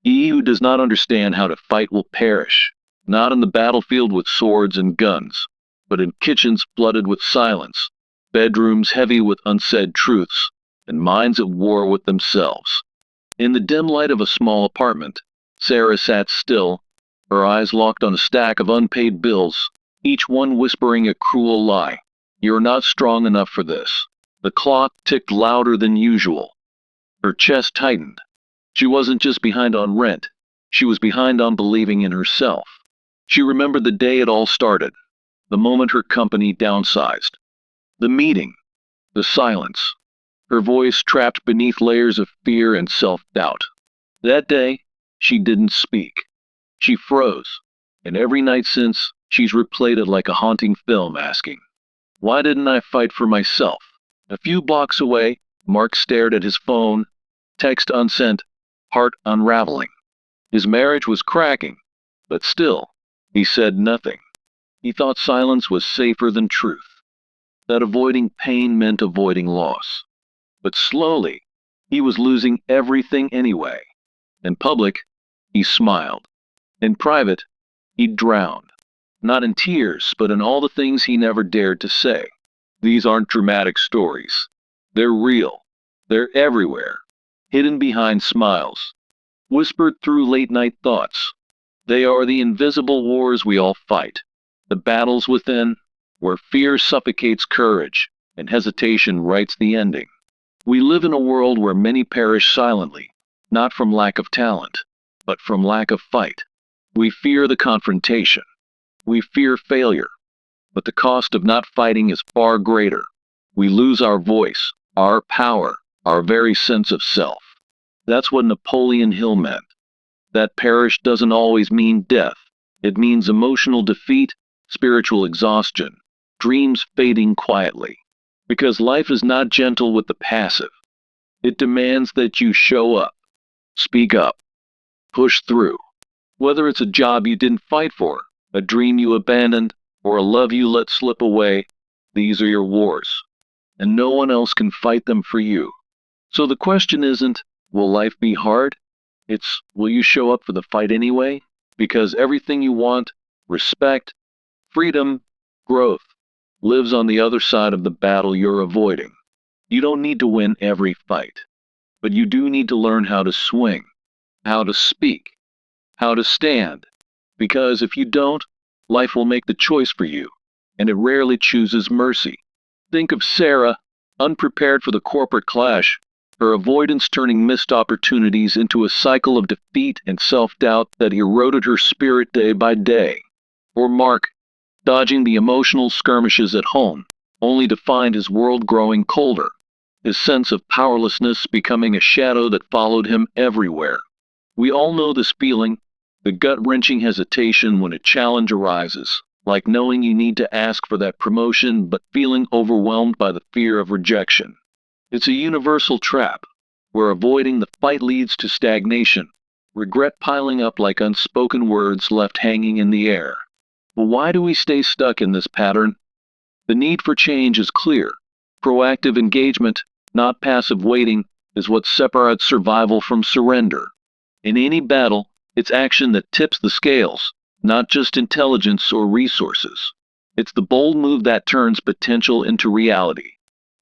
He who does not understand how to fight will perish, not in the battlefield with swords and guns, but in kitchens flooded with silence, bedrooms heavy with unsaid truths, and minds at war with themselves. In the dim light of a small apartment, Sarah sat still, her eyes locked on a stack of unpaid bills, each one whispering a cruel lie. "You're not strong enough for this." The clock ticked louder than usual. Her chest tightened. She wasn't just behind on rent, she was behind on believing in herself. She remembered the day it all started, the moment her company downsized. The meeting, the silence, her voice trapped beneath layers of fear and self-doubt. That day, she didn't speak. She froze, and every night since, she's replayed it like a haunting film, asking, "Why didn't I fight for myself?" A few blocks away, Mark stared at his phone, text unsent, heart unraveling. His marriage was cracking, but still, he said nothing. He thought silence was safer than truth, that avoiding pain meant avoiding loss. But slowly, he was losing everything anyway. In public, he smiled. In private, he drowned. Not in tears, but in all the things he never dared to say. These aren't dramatic stories. They're real. They're everywhere, hidden behind smiles, whispered through late-night thoughts. They are the invisible wars we all fight, the battles within, where fear suffocates courage, and hesitation writes the ending. We live in a world where many perish silently, not from lack of talent, but from lack of fight. We fear the confrontation. We fear failure. But the cost of not fighting is far greater. We lose our voice, our power, our very sense of self. That's what Napoleon Hill meant. That perish doesn't always mean death. It means emotional defeat, spiritual exhaustion, dreams fading quietly. Because life is not gentle with the passive. It demands that you show up, speak up, push through. Whether it's a job you didn't fight for, a dream you abandoned, or a love you let slip away, these are your wars. And no one else can fight them for you. So the question isn't, will life be hard? It's, will you show up for the fight anyway? Because everything you want, respect, freedom, growth, lives on the other side of the battle you're avoiding. You don't need to win every fight, but you do need to learn how to swing, how to speak, how to stand. Because if you don't, life will make the choice for you, and it rarely chooses mercy. Think of Sarah, unprepared for the corporate clash, her avoidance turning missed opportunities into a cycle of defeat and self-doubt that eroded her spirit day by day. Or Mark, dodging the emotional skirmishes at home, only to find his world growing colder, his sense of powerlessness becoming a shadow that followed him everywhere. We all know this feeling, the gut-wrenching hesitation when a challenge arises, like knowing you need to ask for that promotion but feeling overwhelmed by the fear of rejection. It's a universal trap, where avoiding the fight leads to stagnation, regret piling up like unspoken words left hanging in the air. But why do we stay stuck in this pattern? The need for change is clear. Proactive engagement, not passive waiting, is what separates survival from surrender. In any battle, it's action that tips the scales, not just intelligence or resources. It's the bold move that turns potential into reality.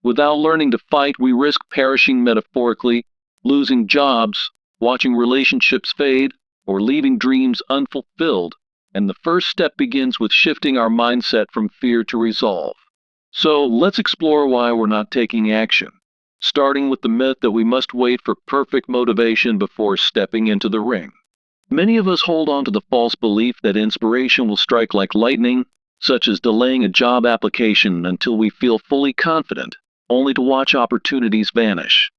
Without learning to fight, we risk perishing metaphorically, losing jobs, watching relationships fade, or leaving dreams unfulfilled. And the first step begins with shifting our mindset from fear to resolve. So let's explore why we're not taking action, starting with the myth that we must wait for perfect motivation before stepping into the ring. Many of us hold on to the false belief that inspiration will strike like lightning, such as delaying a job application until we feel fully confident, only to watch opportunities vanish.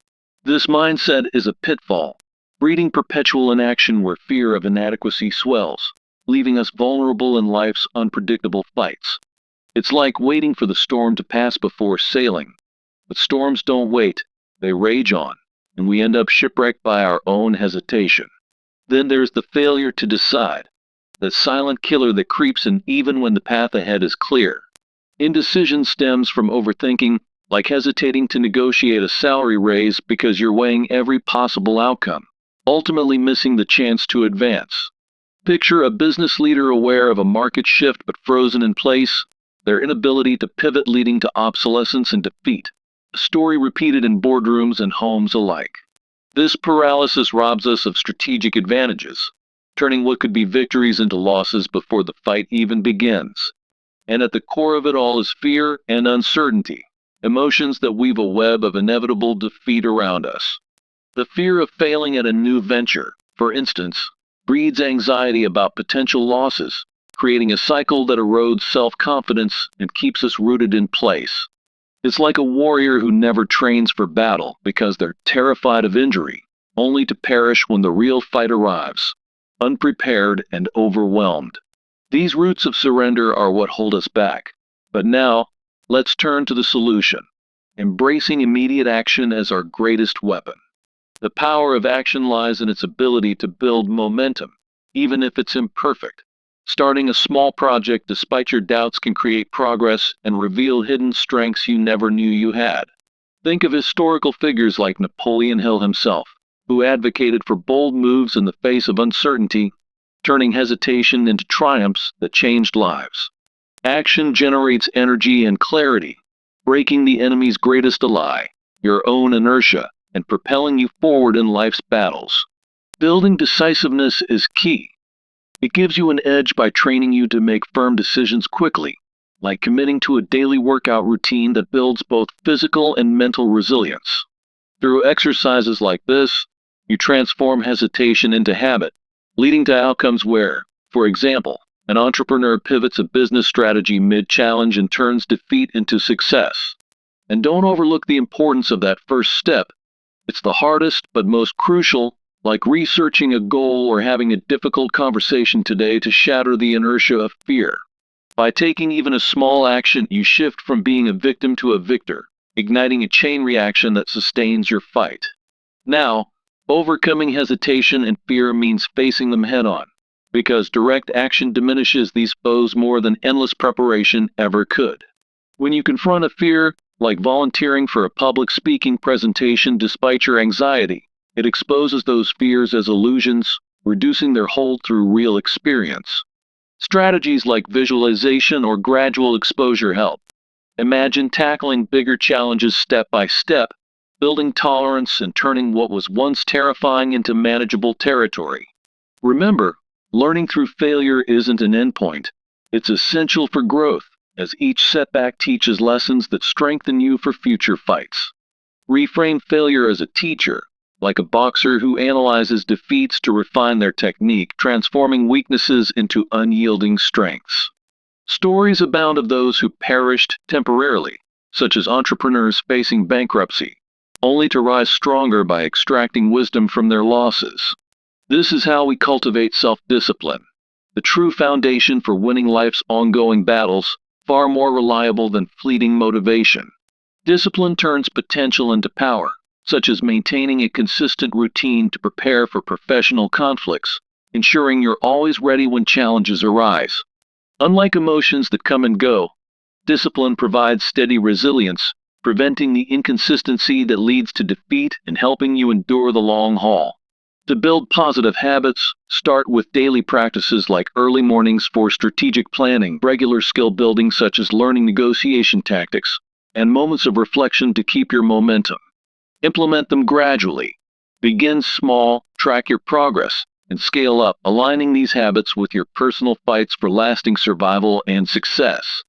This mindset is a pitfall, breeding perpetual inaction where fear of inadequacy swells, leaving us vulnerable in life's unpredictable fights. It's like waiting for the storm to pass before sailing. But storms don't wait, they rage on, and we end up shipwrecked by our own hesitation. Then there's the failure to decide, the silent killer that creeps in even when the path ahead is clear. Indecision stems from overthinking, like hesitating to negotiate a salary raise because you're weighing every possible outcome. ultimately missing the chance to advance. Picture a business leader aware of a market shift but frozen in place, their inability to pivot leading to obsolescence and defeat. A story repeated in boardrooms and homes alike. This paralysis robs us of strategic advantages, turning what could be victories into losses before the fight even begins. And at the core of it all is fear and uncertainty, emotions that weave a web of inevitable defeat around us. The fear of failing at a new venture, for instance, breeds anxiety about potential losses, creating a cycle that erodes self-confidence and keeps us rooted in place. It's like a warrior who never trains for battle because they're terrified of injury, only to perish when the real fight arrives, unprepared and overwhelmed. These roots of surrender are what hold us back. But now, let's turn to the solution, embracing immediate action as our greatest weapon. The power of action lies in its ability to build momentum, even if it's imperfect. Starting a small project despite your doubts can create progress and reveal hidden strengths you never knew you had. Think of historical figures like Napoleon Hill himself, who advocated for bold moves in the face of uncertainty, turning hesitation into triumphs that changed lives. Action generates energy and clarity, breaking the enemy's greatest ally, your own inertia, and propelling you forward in life's battles. Building decisiveness is key. It gives you an edge by training you to make firm decisions quickly, like committing to a daily workout routine that builds both physical and mental resilience. Through exercises like this, you transform hesitation into habit, leading to outcomes where, for example, an entrepreneur pivots a business strategy mid-challenge and turns defeat into success. And don't overlook the importance of that first step. It's the hardest but most crucial, like researching a goal or having a difficult conversation today to shatter the inertia of fear. By taking even a small action, you shift from being a victim to a victor, igniting a chain reaction that sustains your fight. Now, overcoming hesitation and fear means facing them head on, because direct action diminishes these foes more than endless preparation ever could. When you confront a fear, like volunteering for a public speaking presentation despite your anxiety, it exposes those fears as illusions, reducing their hold through real experience. Strategies like visualization or gradual exposure help. Imagine tackling bigger challenges step by step, building tolerance and turning what was once terrifying into manageable territory. Remember, learning through failure isn't an endpoint. It's essential for growth, as each setback teaches lessons that strengthen you for future fights. Reframe failure as a teacher, like a boxer who analyzes defeats to refine their technique, transforming weaknesses into unyielding strengths. Stories abound of those who perished temporarily, such as entrepreneurs facing bankruptcy, only to rise stronger by extracting wisdom from their losses. This is how we cultivate self-discipline, the true foundation for winning life's ongoing battles, far more reliable than fleeting motivation. Discipline turns potential into power, such as maintaining a consistent routine to prepare for professional conflicts, ensuring you're always ready when challenges arise. Unlike emotions that come and go, discipline provides steady resilience, preventing the inconsistency that leads to defeat and helping you endure the long haul. To build positive habits, start with daily practices like early mornings for strategic planning, regular skill building such as learning negotiation tactics, and moments of reflection to keep your momentum. Implement them gradually. Begin small, track your progress, and scale up, aligning these habits with your personal fights for lasting survival and success.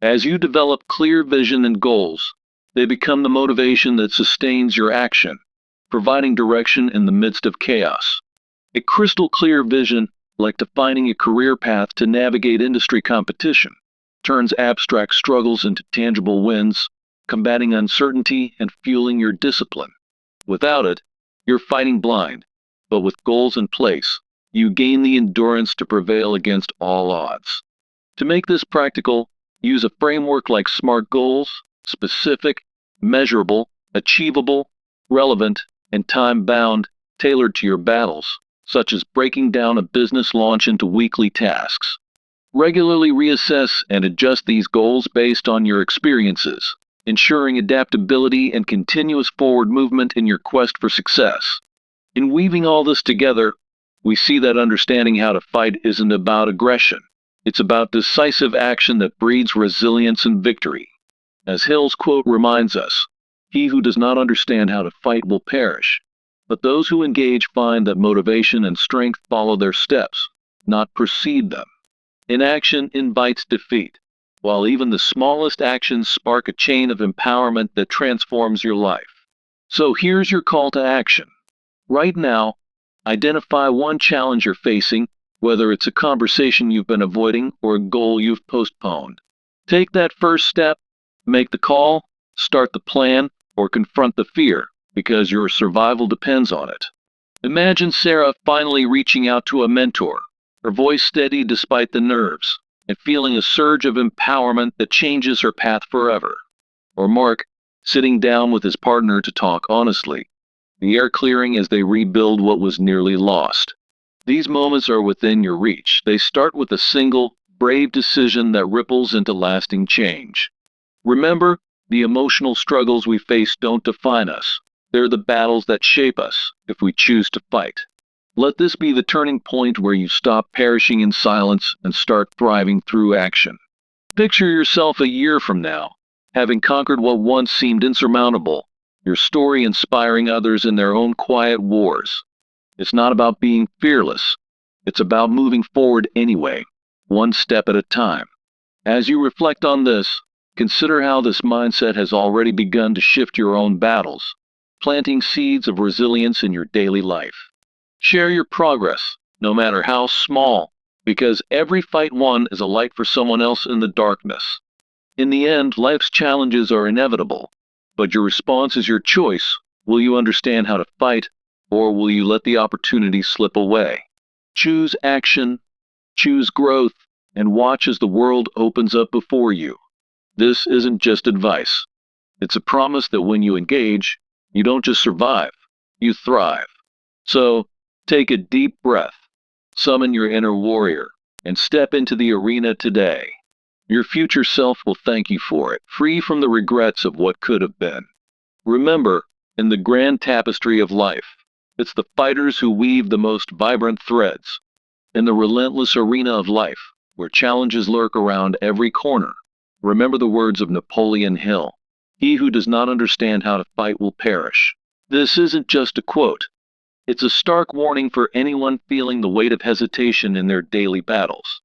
As you develop clear vision and goals, they become the motivation that sustains your action, providing direction in the midst of chaos. A crystal clear vision, like defining a career path to navigate industry competition, turns abstract struggles into tangible wins, combating uncertainty and fueling your discipline. Without it, you're fighting blind, but with goals in place, you gain the endurance to prevail against all odds. To make this practical, use a framework like SMART goals: specific, measurable, achievable, relevant, and time-bound, tailored to your battles, such as breaking down a business launch into weekly tasks. Regularly reassess and adjust these goals based on your experiences, ensuring adaptability and continuous forward movement in your quest for success. In weaving all this together, we see that understanding how to fight isn't about aggression. It's about decisive action that breeds resilience and victory. As Hill's quote reminds us, "He who does not understand how to fight will perish, but those who engage find that motivation and strength follow their steps, not precede them." Inaction invites defeat, while even the smallest actions spark a chain of empowerment that transforms your life. So here's your call to action. Right now, identify one challenge you're facing, whether it's a conversation you've been avoiding or a goal you've postponed. Take that first step, make the call, start the plan, or confront the fear, because your survival depends on it. Imagine Sarah finally reaching out to a mentor, her voice steady despite the nerves, and feeling a surge of empowerment that changes her path forever. Or Mark, sitting down with his partner to talk honestly, the air clearing as they rebuild what was nearly lost. These moments are within your reach. They start with a single, brave decision that ripples into lasting change. Remember, the emotional struggles we face don't define us. They're the battles that shape us, if we choose to fight. Let this be the turning point where you stop perishing in silence and start thriving through action. Picture yourself a year from now, having conquered what once seemed insurmountable, your story inspiring others in their own quiet wars. It's not about being fearless. It's about moving forward anyway, one step at a time. As you reflect on this, consider how this mindset has already begun to shift your own battles, planting seeds of resilience in your daily life. Share your progress, no matter how small, because every fight won is a light for someone else in the darkness. In the end, life's challenges are inevitable, but your response is your choice. Will you understand how to fight, or will you let the opportunity slip away? Choose action, choose growth, and watch as the world opens up before you. This isn't just advice. It's a promise that when you engage, you don't just survive, you thrive. So, take a deep breath, summon your inner warrior, and step into the arena today. Your future self will thank you for it, free from the regrets of what could have been. Remember, in the grand tapestry of life, it's the fighters who weave the most vibrant threads. In the relentless arena of life, where challenges lurk around every corner, remember the words of Napoleon Hill: "He who does not understand how to fight will perish." This isn't just a quote. It's a stark warning for anyone feeling the weight of hesitation in their daily battles.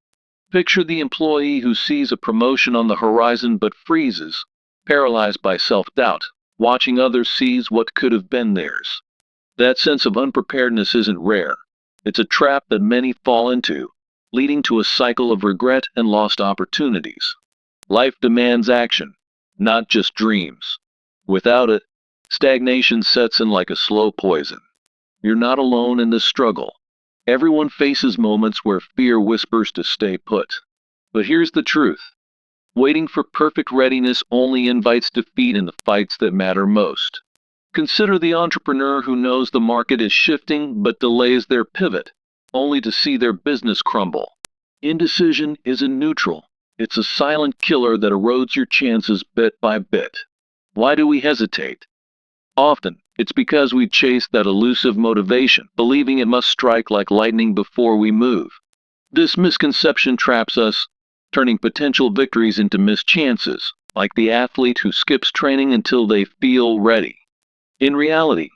Picture the employee who sees a promotion on the horizon but freezes, paralyzed by self-doubt, watching others seize what could have been theirs. That sense of unpreparedness isn't rare. It's a trap that many fall into, leading to a cycle of regret and lost opportunities. Life demands action, not just dreams. Without it, stagnation sets in like a slow poison. You're not alone in this struggle. Everyone faces moments where fear whispers to stay put. But here's the truth. Waiting for perfect readiness only invites defeat in the fights that matter most. Consider the entrepreneur who knows the market is shifting but delays their pivot, only to see their business crumble. Indecision isn't neutral. It's a silent killer that erodes your chances bit by bit. Why do we hesitate? Often, it's because we chase that elusive motivation, believing it must strike like lightning before we move. This misconception traps us, turning potential victories into missed chances, like the athlete who skips training until they feel ready. In reality,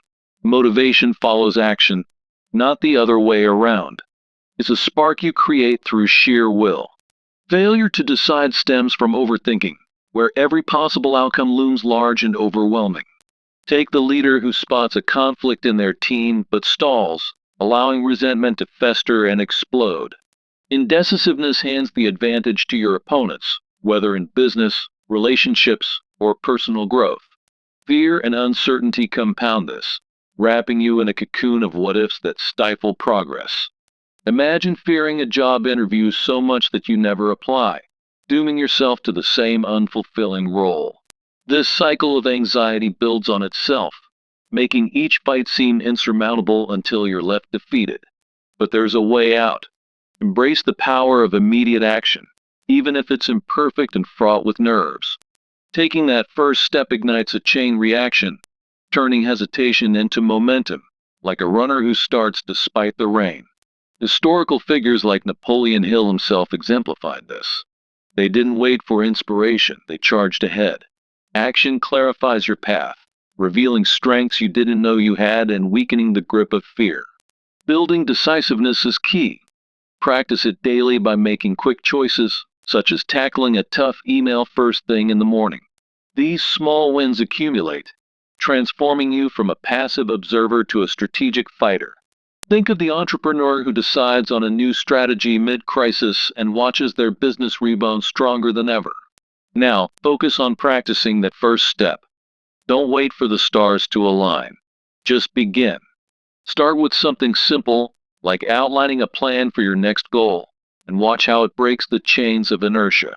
motivation follows action, not the other way around. It's a spark you create through sheer will. Failure to decide stems from overthinking, where every possible outcome looms large and overwhelming. Take the leader who spots a conflict in their team but stalls, allowing resentment to fester and explode. Indecisiveness hands the advantage to your opponents, whether in business, relationships, or personal growth. Fear and uncertainty compound this, wrapping you in a cocoon of what-ifs that stifle progress. Imagine fearing a job interview so much that you never apply, dooming yourself to the same unfulfilling role. This cycle of anxiety builds on itself, making each fight seem insurmountable until you're left defeated. But there's a way out. Embrace the power of immediate action, even if it's imperfect and fraught with nerves. Taking that first step ignites a chain reaction, turning hesitation into momentum. like a runner who starts despite the rain. Historical figures like Napoleon Hill himself exemplified this. They didn't wait for inspiration, they charged ahead. Action clarifies your path, revealing strengths you didn't know you had and weakening the grip of fear. Building decisiveness is key. Practice it daily by making quick choices, such as tackling a tough email first thing in the morning. These small wins accumulate, transforming you from a passive observer to a strategic fighter. Think of the entrepreneur who decides on a new strategy mid-crisis and watches their business rebound stronger than ever. Now, focus on practicing that first step. Don't wait for the stars to align. Just begin. Start with something simple, like outlining a plan for your next goal, and watch how it breaks the chains of inertia.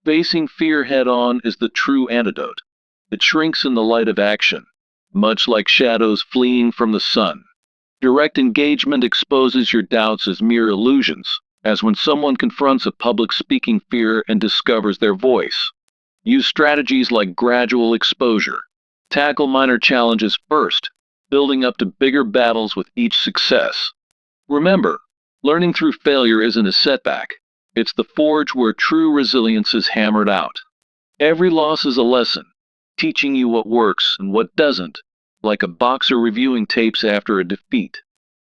Facing fear head-on is the true antidote. It shrinks in the light of action, much like shadows fleeing from the sun. Direct engagement exposes your doubts as mere illusions, as when someone confronts a public speaking fear and discovers their voice. Use strategies like gradual exposure. Tackle minor challenges first, building up to bigger battles with each success. Remember, learning through failure isn't a setback. It's the forge where true resilience is hammered out. Every loss is a lesson, teaching you what works and what doesn't, like a boxer reviewing tapes after a defeat.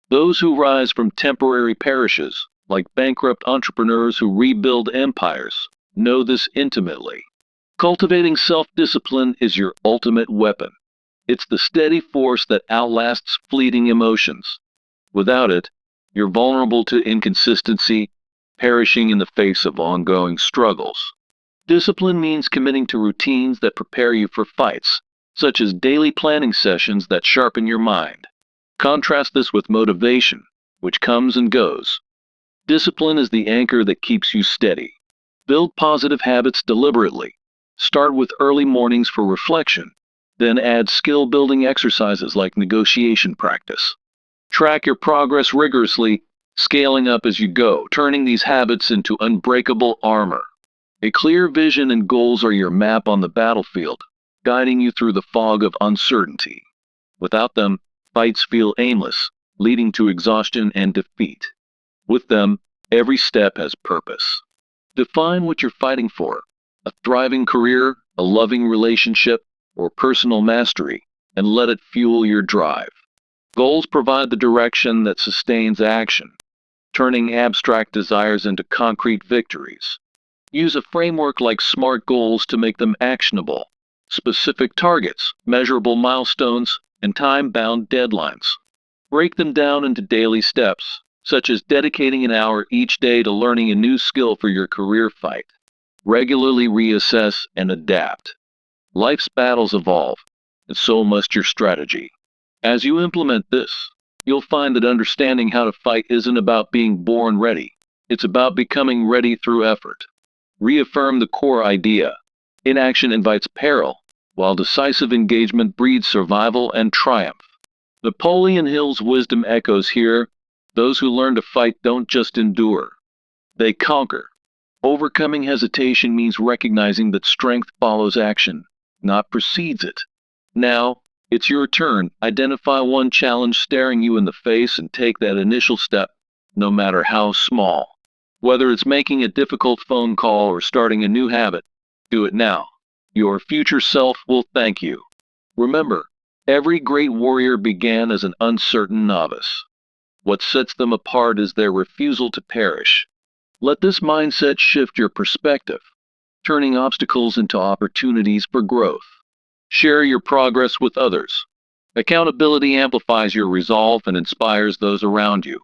Those who rise from temporary perishes, like bankrupt entrepreneurs who rebuild empires, know this intimately. Cultivating self-discipline is your ultimate weapon. It's the steady force that outlasts fleeting emotions. Without it, you're vulnerable to inconsistency, perishing in the face of ongoing struggles. Discipline means committing to routines that prepare you for fights, such as daily planning sessions that sharpen your mind. Contrast this with motivation, which comes and goes. Discipline is the anchor that keeps you steady. Build positive habits deliberately. Start with early mornings for reflection, then add skill-building exercises like negotiation practice. Track your progress rigorously, scaling up as you go, turning these habits into unbreakable armor. A clear vision and goals are your map on the battlefield, guiding you through the fog of uncertainty. Without them, fights feel aimless, leading to exhaustion and defeat. With them, every step has purpose. Define what you're fighting for: a thriving career, a loving relationship, or personal mastery, and let it fuel your drive. Goals provide the direction that sustains action, turning abstract desires into concrete victories. Use a framework like SMART goals to make them actionable. Specific targets, measurable milestones, and time-bound deadlines. Break them down into daily steps, such as dedicating an hour each day to learning a new skill for your career fight. Regularly reassess and adapt. Life's battles evolve, and so must your strategy. As you implement this, you'll find that understanding how to fight isn't about being born ready. It's about becoming ready through effort. Reaffirm the core idea. Inaction invites peril, while decisive engagement breeds survival and triumph. Napoleon Hill's wisdom echoes here. Those who learn to fight don't just endure, they conquer. Overcoming hesitation means recognizing that strength follows action, not precedes it. Now, it's your turn. Identify one challenge staring you in the face and take that initial step, no matter how small. Whether it's making a difficult phone call or starting a new habit, do it now. Your future self will thank you. Remember, every great warrior began as an uncertain novice. What sets them apart is their refusal to perish. Let this mindset shift your perspective, turning obstacles into opportunities for growth. Share your progress with others. Accountability amplifies your resolve and inspires those around you.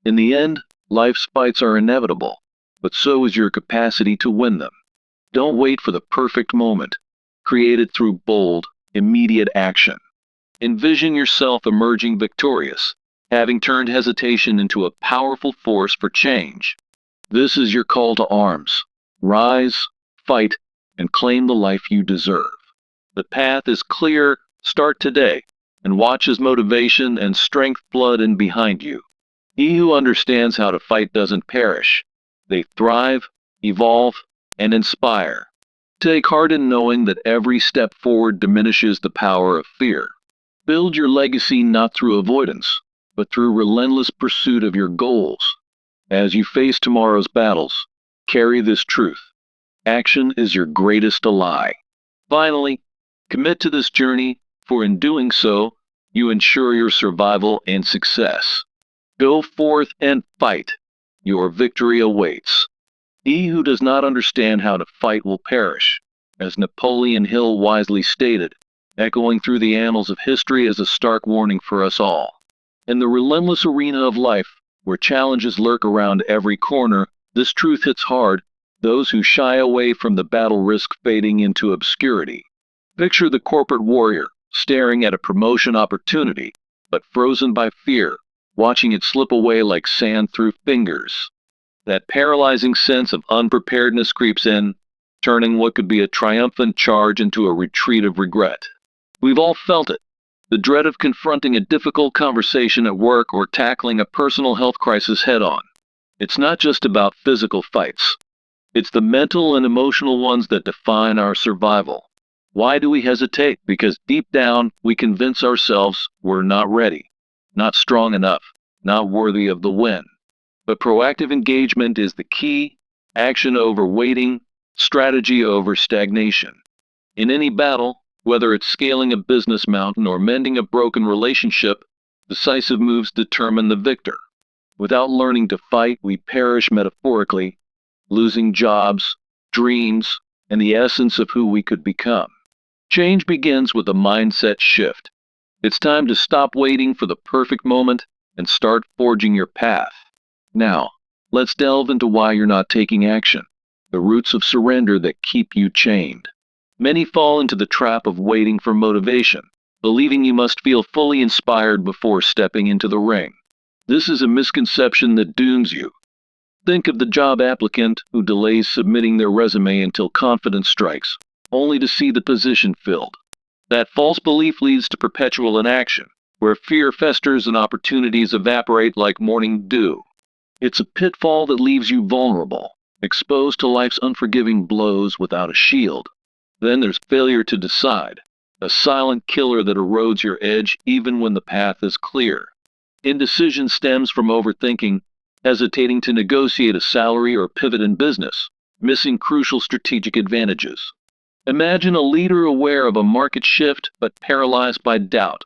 In the end, life's fights are inevitable, but so is your capacity to win them. Don't wait for the perfect moment. Create it through bold, immediate action. Envision yourself emerging victorious, having turned hesitation into a powerful force for change. This is your call to arms. Rise, fight, and claim the life you deserve. The path is clear. Start today, and watch as motivation and strength flood in behind you. He who understands how to fight doesn't perish. They thrive, evolve, and inspire. Take heart in knowing that every step forward diminishes the power of fear. Build your legacy not through avoidance, but through relentless pursuit of your goals. As you face tomorrow's battles, carry this truth: action is your greatest ally. Finally, commit to this journey, for in doing so, you ensure your survival and success. Go forth and fight. Your victory awaits. He who does not understand how to fight will perish, as Napoleon Hill wisely stated, echoing through the annals of history as a stark warning for us all. In the relentless arena of life, where challenges lurk around every corner, this truth hits hard: those who shy away from the battle risk fading into obscurity. Picture the corporate warrior, staring at a promotion opportunity, but frozen by fear, watching it slip away like sand through fingers. That paralyzing sense of unpreparedness creeps in, turning what could be a triumphant charge into a retreat of regret. We've all felt it: the dread of confronting a difficult conversation at work or tackling a personal health crisis head-on. It's not just about physical fights. It's the mental and emotional ones that define our survival. Why do we hesitate? Because deep down, we convince ourselves we're not ready, not strong enough, not worthy of the win. But proactive engagement is the key: action over waiting, strategy over stagnation. In any battle, whether it's scaling a business mountain or mending a broken relationship, decisive moves determine the victor. Without learning to fight, we perish metaphorically, losing jobs, dreams, and the essence of who we could become. Change begins with a mindset shift. It's time to stop waiting for the perfect moment and start forging your path. Now, let's delve into why you're not taking action, the roots of surrender that keep you chained. Many fall into the trap of waiting for motivation, believing you must feel fully inspired before stepping into the ring. This is a misconception that dooms you. Think of the job applicant who delays submitting their resume until confidence strikes, only to see the position filled. That false belief leads to perpetual inaction, where fear festers and opportunities evaporate like morning dew. It's a pitfall that leaves you vulnerable, exposed to life's unforgiving blows without a shield. Then there's failure to decide, a silent killer that erodes your edge even when the path is clear. Indecision stems from overthinking, hesitating to negotiate a salary or pivot in business, missing crucial strategic advantages. Imagine a leader aware of a market shift but paralyzed by doubt,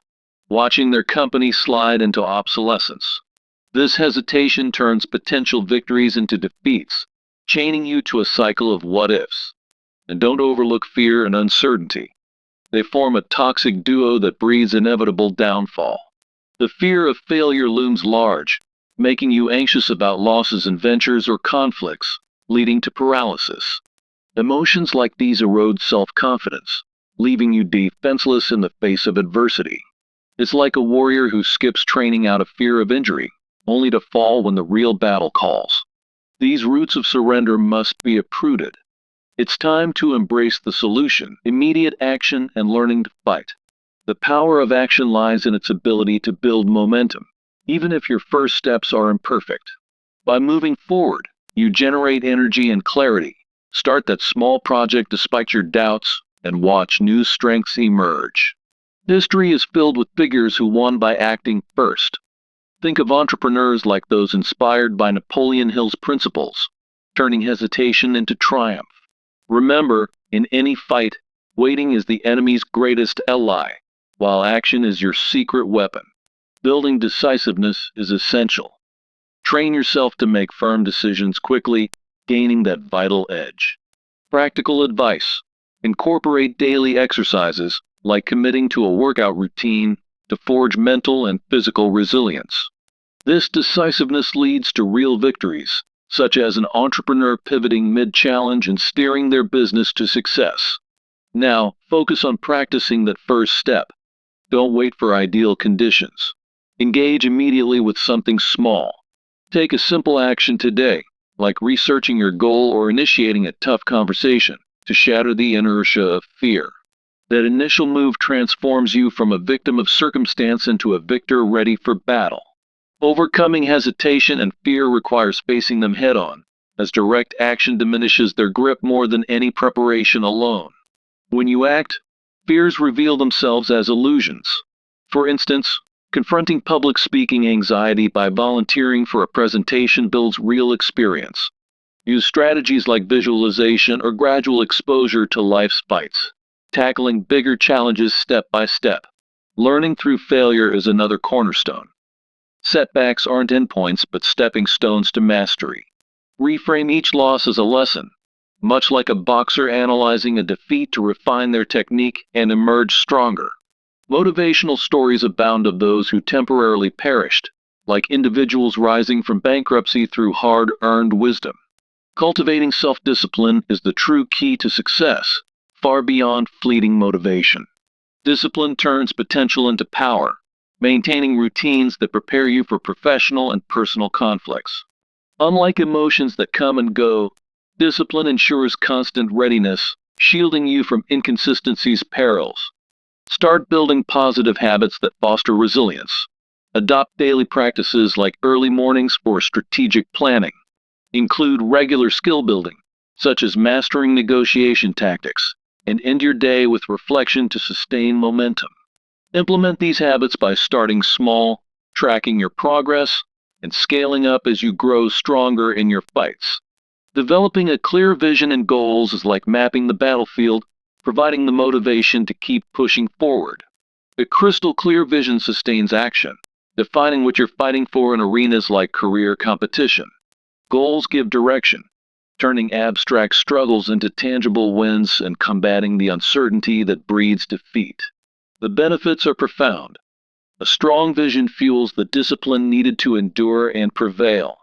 watching their company slide into obsolescence. This hesitation turns potential victories into defeats, chaining you to a cycle of what-ifs. And don't overlook fear and uncertainty. They form a toxic duo that breeds inevitable downfall. The fear of failure looms large, making you anxious about losses in ventures or conflicts, leading to paralysis. Emotions like these erode self-confidence, leaving you defenseless in the face of adversity. It's like a warrior who skips training out of fear of injury, only to fall when the real battle calls. These roots of surrender must be uprooted. It's time to embrace the solution: immediate action and learning to fight. The power of action lies in its ability to build momentum, even if your first steps are imperfect. By moving forward, you generate energy and clarity. Start that small project despite your doubts, and watch new strengths emerge. History is filled with figures who won by acting first. Think of entrepreneurs like those inspired by Napoleon Hill's principles, turning hesitation into triumph. Remember, in any fight, waiting is the enemy's greatest ally, while action is your secret weapon. Building decisiveness is essential. Train yourself to make firm decisions quickly, gaining that vital edge. Practical advice: incorporate daily exercises, like committing to a workout routine, to forge mental and physical resilience. This decisiveness leads to real victories, such as an entrepreneur pivoting mid-challenge and steering their business to success. Now, focus on practicing that first step. Don't wait for ideal conditions. Engage immediately with something small. Take a simple action today, like researching your goal or initiating a tough conversation, to shatter the inertia of fear. That initial move transforms you from a victim of circumstance into a victor ready for battle. Overcoming hesitation and fear requires facing them head-on, as direct action diminishes their grip more than any preparation alone. When you act, fears reveal themselves as illusions. For instance, Confronting public speaking anxiety by volunteering for a presentation builds real experience. Use strategies like visualization or gradual exposure to life's fights, tackling bigger challenges step by step. Learning through failure is another cornerstone. Setbacks aren't endpoints but stepping stones to mastery. Reframe each loss as a lesson, much like a boxer analyzing a defeat to refine their technique and emerge stronger. Motivational stories abound of those who temporarily perished, like individuals rising from bankruptcy through hard-earned wisdom. Cultivating self-discipline is the true key to success, far beyond fleeting motivation. Discipline turns potential into power, maintaining routines that prepare you for professional and personal conflicts. Unlike emotions that come and go, discipline ensures constant readiness, shielding you from inconsistency's perils. Start building positive habits that foster resilience. Adopt daily practices like early mornings for strategic planning. Include regular skill building, such as mastering negotiation tactics, and end your day with reflection to sustain momentum. Implement these habits by starting small, tracking your progress, and scaling up as you grow stronger in your fights. Developing a clear vision and goals is like mapping the battlefield, providing the motivation to keep pushing forward. A crystal clear vision sustains action, defining what you're fighting for in arenas like career competition. Goals give direction, turning abstract struggles into tangible wins and combating the uncertainty that breeds defeat. The benefits are profound. A strong vision fuels the discipline needed to endure and prevail.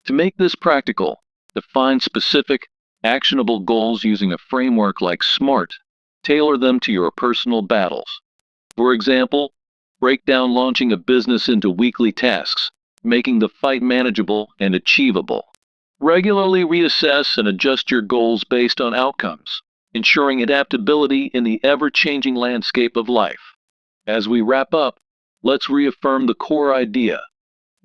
To make this practical, define specific, actionable goals using a framework like SMART. Tailor them to your personal battles. For example, break down launching a business into weekly tasks, making the fight manageable and achievable. Regularly reassess and adjust your goals based on outcomes, ensuring adaptability in the ever-changing landscape of life. As we wrap up, let's reaffirm the core idea.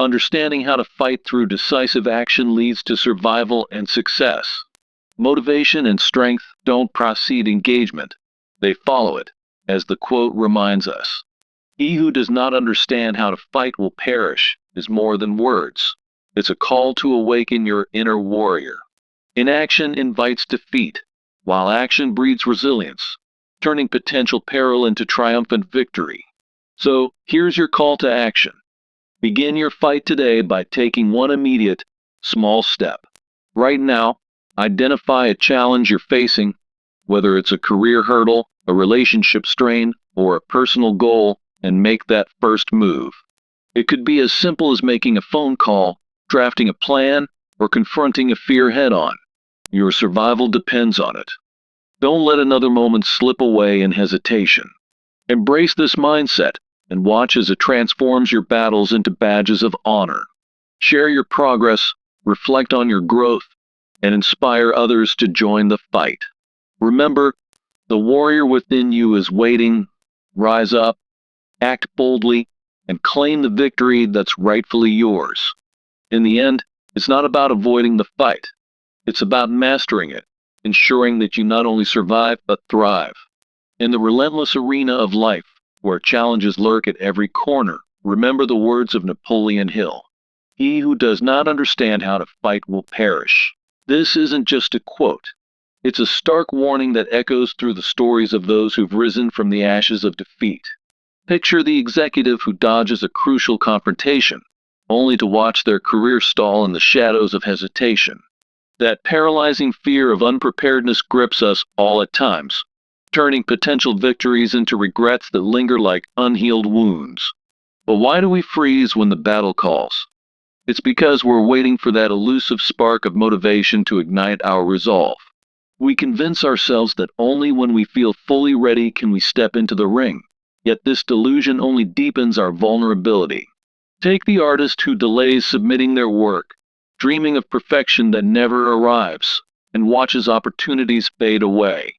Understanding how to fight through decisive action leads to survival and success. Motivation and strength don't precede engagement. They follow it, as the quote reminds us. He who does not understand how to fight will perish is more than words. It's a call to awaken your inner warrior. Inaction invites defeat, while action breeds resilience, turning potential peril into triumphant victory. So, here's your call to action. Begin your fight today by taking one immediate, small step. Right now, identify a challenge you're facing, whether it's a career hurdle, a relationship strain, or a personal goal, and make that first move. It could be as simple as making a phone call, drafting a plan, or confronting a fear head-on. Your survival depends on it. Don't let another moment slip away in hesitation. Embrace this mindset and watch as it transforms your battles into badges of honor. Share your progress, reflect on your growth, and inspire others to join the fight. Remember, the warrior within you is waiting. Rise up, act boldly, and claim the victory that's rightfully yours. In the end, it's not about avoiding the fight. It's about mastering it, ensuring that you not only survive but thrive. In the relentless arena of life, where challenges lurk at every corner, remember the words of Napoleon Hill. He who does not understand how to fight will perish. This isn't just a quote. It's a stark warning that echoes through the stories of those who've risen from the ashes of defeat. Picture the executive who dodges a crucial confrontation, only to watch their career stall in the shadows of hesitation. That paralyzing fear of unpreparedness grips us all at times, turning potential victories into regrets that linger like unhealed wounds. But why do we freeze when the battle calls? It's because we're waiting for that elusive spark of motivation to ignite our resolve. We convince ourselves that only when we feel fully ready can we step into the ring, yet this delusion only deepens our vulnerability. Take the artist who delays submitting their work, dreaming of perfection that never arrives, and watches opportunities fade away.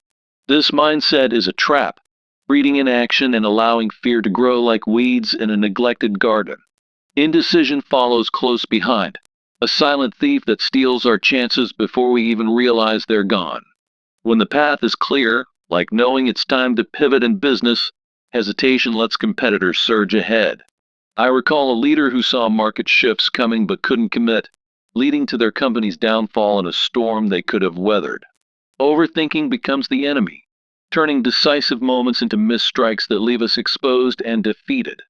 This mindset is a trap, breeding inaction and allowing fear to grow like weeds in a neglected garden. Indecision follows close behind, a silent thief that steals our chances before we even realize they're gone. When the path is clear, like knowing it's time to pivot in business, hesitation lets competitors surge ahead. I recall a leader who saw market shifts coming but couldn't commit, leading to their company's downfall in a storm they could have weathered. Overthinking becomes the enemy, turning decisive moments into missed strikes that leave us exposed and defeated.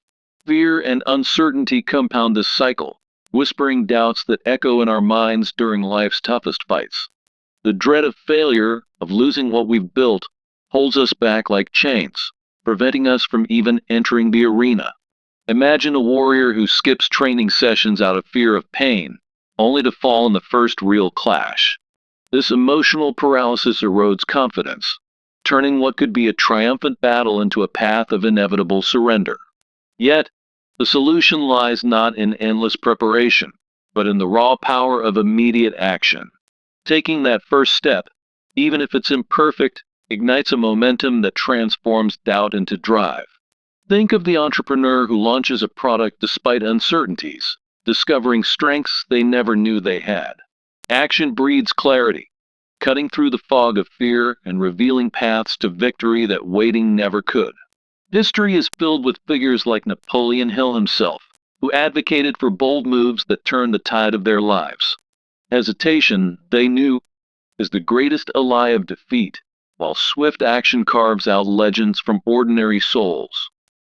Fear and uncertainty compound this cycle, whispering doubts that echo in our minds during life's toughest fights. The dread of failure, of losing what we've built, holds us back like chains, preventing us from even entering the arena. Imagine a warrior who skips training sessions out of fear of pain, only to fall in the first real clash. This emotional paralysis erodes confidence, turning what could be a triumphant battle into a path of inevitable surrender. Yet, the solution lies not in endless preparation, but in the raw power of immediate action. Taking that first step, even if it's imperfect, ignites a momentum that transforms doubt into drive. Think of the entrepreneur who launches a product despite uncertainties, discovering strengths they never knew they had. Action breeds clarity, cutting through the fog of fear and revealing paths to victory that waiting never could. History is filled with figures like Napoleon Hill himself, who advocated for bold moves that turned the tide of their lives. Hesitation, they knew, is the greatest ally of defeat, while swift action carves out legends from ordinary souls.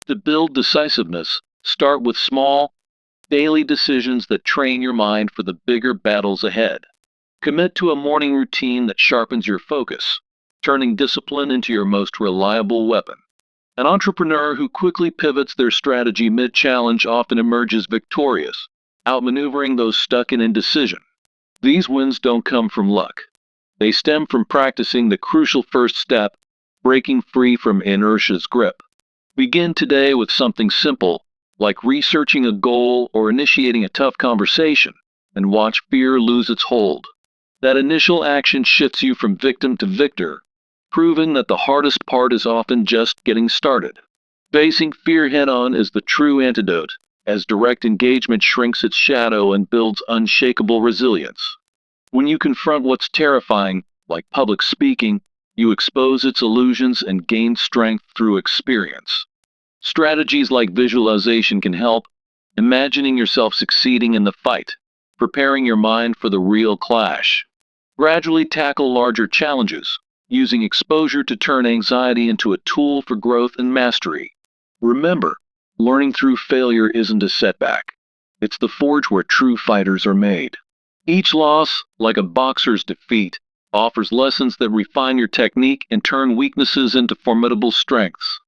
To build decisiveness, start with small, daily decisions that train your mind for the bigger battles ahead. Commit to a morning routine that sharpens your focus, turning discipline into your most reliable weapon. An entrepreneur who quickly pivots their strategy mid-challenge often emerges victorious, outmaneuvering those stuck in indecision. These wins don't come from luck. They stem from practicing the crucial first step, breaking free from inertia's grip. Begin today with something simple, like researching a goal or initiating a tough conversation, and watch fear lose its hold. That initial action shifts you from victim to victor, proving that the hardest part is often just getting started. Facing fear head-on is the true antidote, as direct engagement shrinks its shadow and builds unshakable resilience. When you confront what's terrifying, like public speaking, you expose its illusions and gain strength through experience. Strategies like visualization can help, imagining yourself succeeding in the fight, preparing your mind for the real clash. Gradually tackle larger challenges, using exposure to turn anxiety into a tool for growth and mastery. Remember, learning through failure isn't a setback. It's the forge where true fighters are made. Each loss, like a boxer's defeat, offers lessons that refine your technique and turn weaknesses into formidable strengths.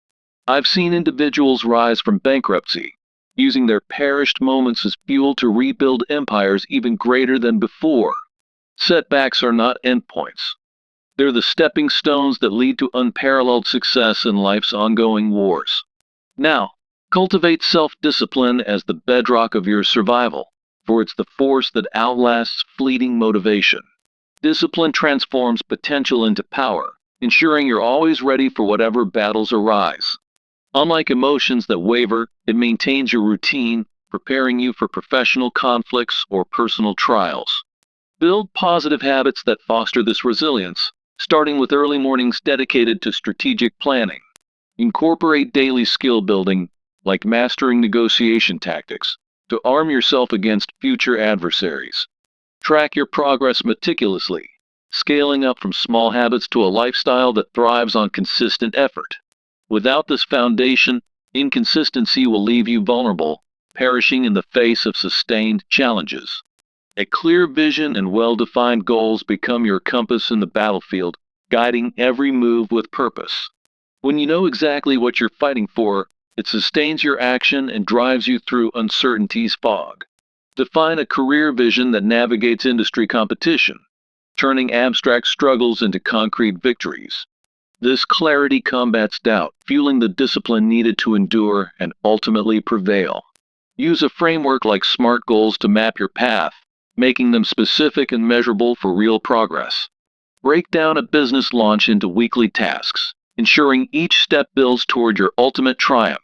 I've seen individuals rise from bankruptcy, using their perished moments as fuel to rebuild empires even greater than before. Setbacks are not endpoints. They're the stepping stones that lead to unparalleled success in life's ongoing wars. Now, cultivate self-discipline as the bedrock of your survival, for it's the force that outlasts fleeting motivation. Discipline transforms potential into power, ensuring you're always ready for whatever battles arise. Unlike emotions that waver, it maintains your routine, preparing you for professional conflicts or personal trials. Build positive habits that foster this resilience, starting with early mornings dedicated to strategic planning. Incorporate daily skill building, like mastering negotiation tactics, to arm yourself against future adversaries. Track your progress meticulously, scaling up from small habits to a lifestyle that thrives on consistent effort. Without this foundation, inconsistency will leave you vulnerable, perishing in the face of sustained challenges. A clear vision and well-defined goals become your compass in the battlefield, guiding every move with purpose. When you know exactly what you're fighting for, it sustains your action and drives you through uncertainty's fog. Define a career vision that navigates industry competition, turning abstract struggles into concrete victories. This clarity combats doubt, fueling the discipline needed to endure and ultimately prevail. Use a framework like SMART goals to map your path, making them specific and measurable for real progress. Break down a business launch into weekly tasks, ensuring each step builds toward your ultimate triumph.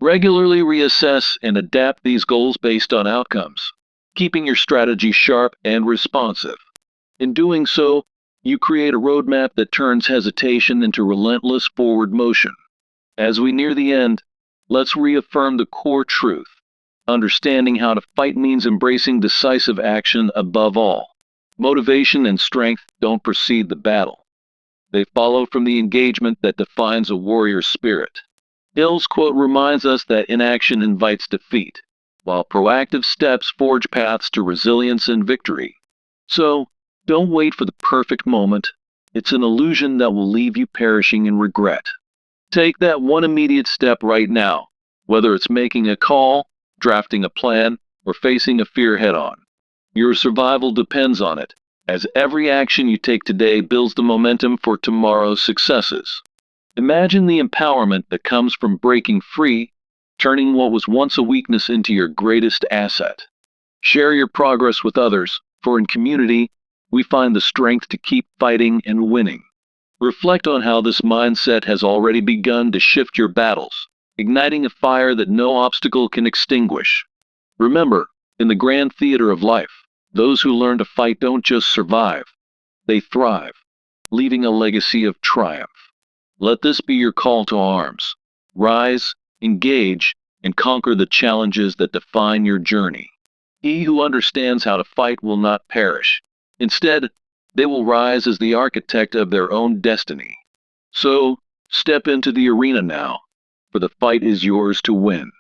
Regularly reassess and adapt these goals based on outcomes, keeping your strategy sharp and responsive. In doing so, you create a roadmap that turns hesitation into relentless forward motion. As we near the end, let's reaffirm the core truth. Understanding how to fight means embracing decisive action above all. Motivation and strength don't precede the battle. They follow from the engagement that defines a warrior's spirit. Hill's quote reminds us that inaction invites defeat, while proactive steps forge paths to resilience and victory. So, don't wait for the perfect moment. It's an illusion that will leave you perishing in regret. Take that one immediate step right now, whether it's making a call, drafting a plan, or facing a fear head on. Your survival depends on it, as every action you take today builds the momentum for tomorrow's successes. Imagine the empowerment that comes from breaking free, turning what was once a weakness into your greatest asset. Share your progress with others, for in community, we find the strength to keep fighting and winning. Reflect on how this mindset has already begun to shift your battles, igniting a fire that no obstacle can extinguish. Remember, in the grand theater of life, those who learn to fight don't just survive, they thrive, leaving a legacy of triumph. Let this be your call to arms. Rise, engage, and conquer the challenges that define your journey. He who understands how to fight will not perish. Instead, they will rise as the architect of their own destiny. So, step into the arena now, for the fight is yours to win.